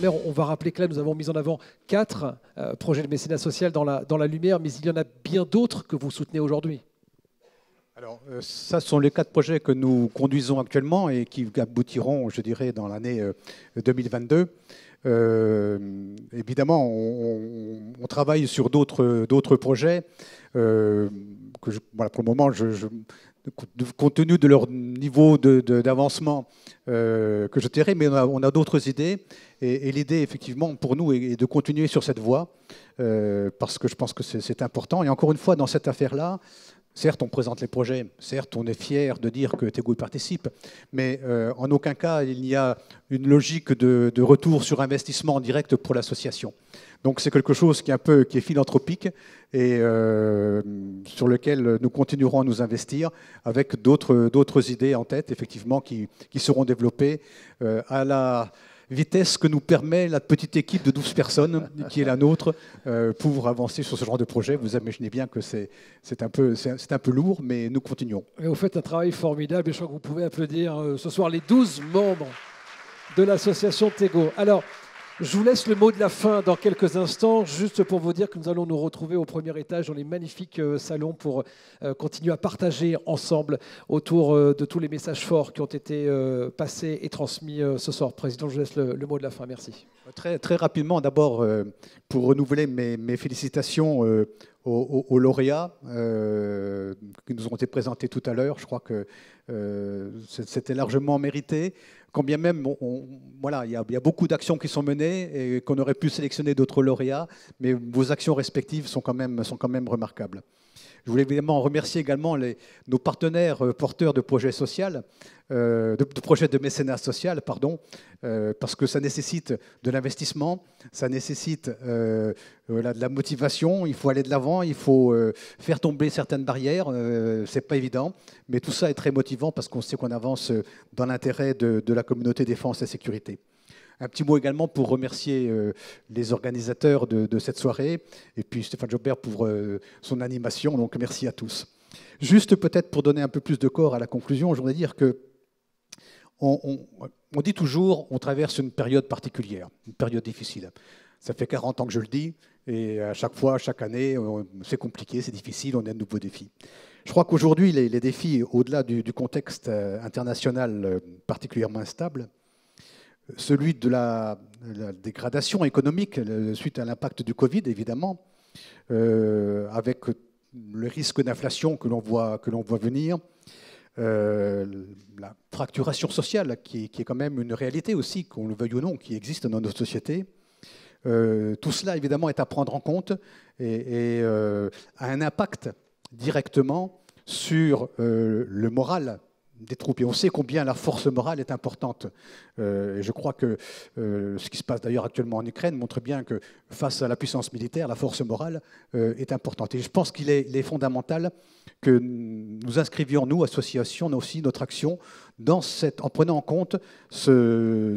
maire, on va rappeler que là, nous avons mis en avant 4 projets de mécénat social dans la lumière, mais il y en a bien d'autres que vous soutenez aujourd'hui. Alors, ça sont les 4 projets que nous conduisons actuellement et qui aboutiront, je dirais, dans l'année 2022. Évidemment, on travaille sur d'autres projets. Voilà, pour le moment, compte tenu de leur niveau d'avancement, que je dirais, mais on a d'autres idées. Et l'idée, effectivement, pour nous, est de continuer sur cette voie, parce que je pense que c'est important. Et encore une fois, dans cette affaire-là, certes, on présente les projets, certes, on est fier de dire que Tego y participe, mais en aucun cas, il n'y a une logique de retour sur investissement direct pour l'association. Donc c'est quelque chose qui est philanthropique et sur lequel nous continuerons à nous investir avec d'autres idées en tête, effectivement, qui seront développées à la vitesse que nous permet la petite équipe de 12 personnes qui est la nôtre pour avancer sur ce genre de projet. Vous imaginez bien que c'est un peu lourd, mais nous continuons. Et vous faites un travail formidable et je crois que vous pouvez applaudir ce soir les 12 membres de l'association Tego. Alors, je vous laisse le mot de la fin dans quelques instants, juste pour vous dire que nous allons nous retrouver au premier étage dans les magnifiques salons pour continuer à partager ensemble autour de tous les messages forts qui ont été passés et transmis ce soir. Président, je vous laisse le mot de la fin. Merci. Très rapidement, d'abord, pour renouveler mes félicitations aux lauréats qui nous ont été présentés tout à l'heure. Je crois que c'était largement mérité. Quand bien même, voilà, il y a beaucoup d'actions qui sont menées et qu'on aurait pu sélectionner d'autres lauréats, mais vos actions respectives sont quand même remarquables. Je voulais évidemment remercier également nos partenaires porteurs de projets sociaux, de projets de mécénat social, pardon, parce que ça nécessite de l'investissement, ça nécessite de la motivation, il faut aller de l'avant, il faut faire tomber certaines barrières, c'est pas évident, mais tout ça est très motivant parce qu'on sait qu'on avance dans l'intérêt de la communauté défense et sécurité. Un petit mot également pour remercier les organisateurs de cette soirée et puis Stéphane Jobert pour son animation. Donc merci à tous. Juste peut-être pour donner un peu plus de corps à la conclusion, je voudrais dire que on dit toujours on traverse une période particulière, une période difficile. Ça fait 40 ans que je le dis et à chaque fois, chaque année, c'est compliqué, c'est difficile, on a de nouveaux défis. Je crois qu'aujourd'hui, les défis, au-delà du contexte international particulièrement instable, celui de la dégradation économique suite à l'impact du Covid, évidemment, avec le risque d'inflation que l'on voit venir, la fracturation sociale qui est quand même une réalité aussi, qu'on le veuille ou non, qui existe dans notre société. Tout cela, évidemment, est à prendre en compte et a un impact directement sur le moral des troupes. Et on sait combien la force morale est importante. Et je crois que ce qui se passe d'ailleurs actuellement en Ukraine montre bien que face à la puissance militaire, la force morale est importante. Et je pense qu'il est fondamental que nous inscrivions, nous, associations, aussi notre action, en prenant en compte ce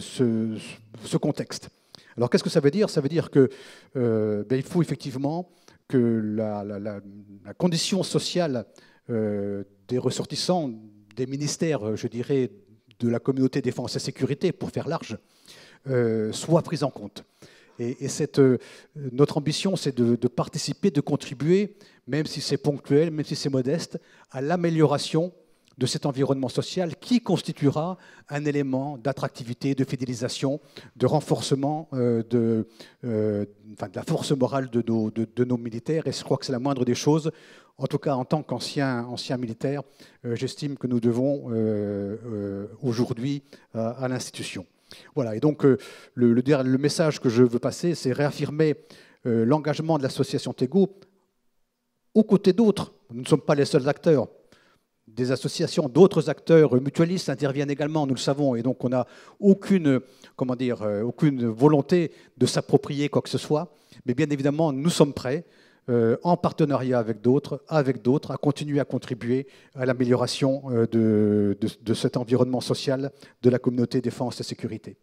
contexte. Alors qu'est-ce que ça veut dire? Ça veut dire qu'il faut effectivement que la condition sociale des ressortissants des ministères, je dirais, de la communauté défense et sécurité, pour faire large, soit prise en compte. Et notre ambition, c'est de participer, de contribuer, même si c'est ponctuel, même si c'est modeste, à l'amélioration de cet environnement social qui constituera un élément d'attractivité, de fidélisation, de renforcement de la force morale de nos militaires. Et je crois que c'est la moindre des choses. En tout cas, en tant qu'ancien militaire, j'estime que nous devons aujourd'hui à l'institution. Voilà, et donc le message que je veux passer, c'est réaffirmer l'engagement de l'association Tego aux côtés d'autres. Nous ne sommes pas les seuls acteurs. Des associations, d'autres acteurs mutualistes interviennent également, nous le savons, et donc on n'a aucune volonté de s'approprier quoi que ce soit. Mais bien évidemment, nous sommes prêts, en partenariat avec d'autres, à continuer à contribuer à l'amélioration de cet environnement social de la communauté défense et sécurité.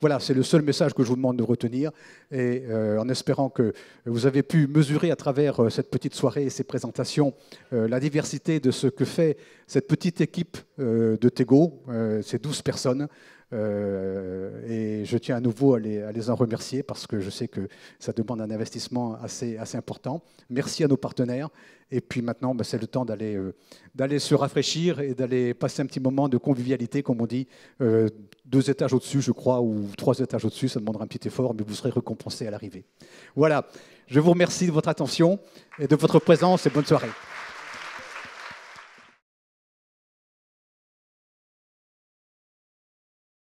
Voilà, c'est le seul message que je vous demande de retenir, et en espérant que vous avez pu mesurer à travers cette petite soirée et ces présentations la diversité de ce que fait cette petite équipe de Tego, ces 12 personnes, Et je tiens à nouveau à les en remercier parce que je sais que ça demande un investissement assez important. Merci à nos partenaires. Et puis maintenant, c'est le temps d'aller se rafraîchir et d'aller passer un petit moment de convivialité, comme on dit, 2 étages au-dessus, je crois, ou 3 étages au-dessus. Ça demandera un petit effort, mais vous serez récompensé à l'arrivée. Voilà. Je vous remercie de votre attention et de votre présence et bonne soirée.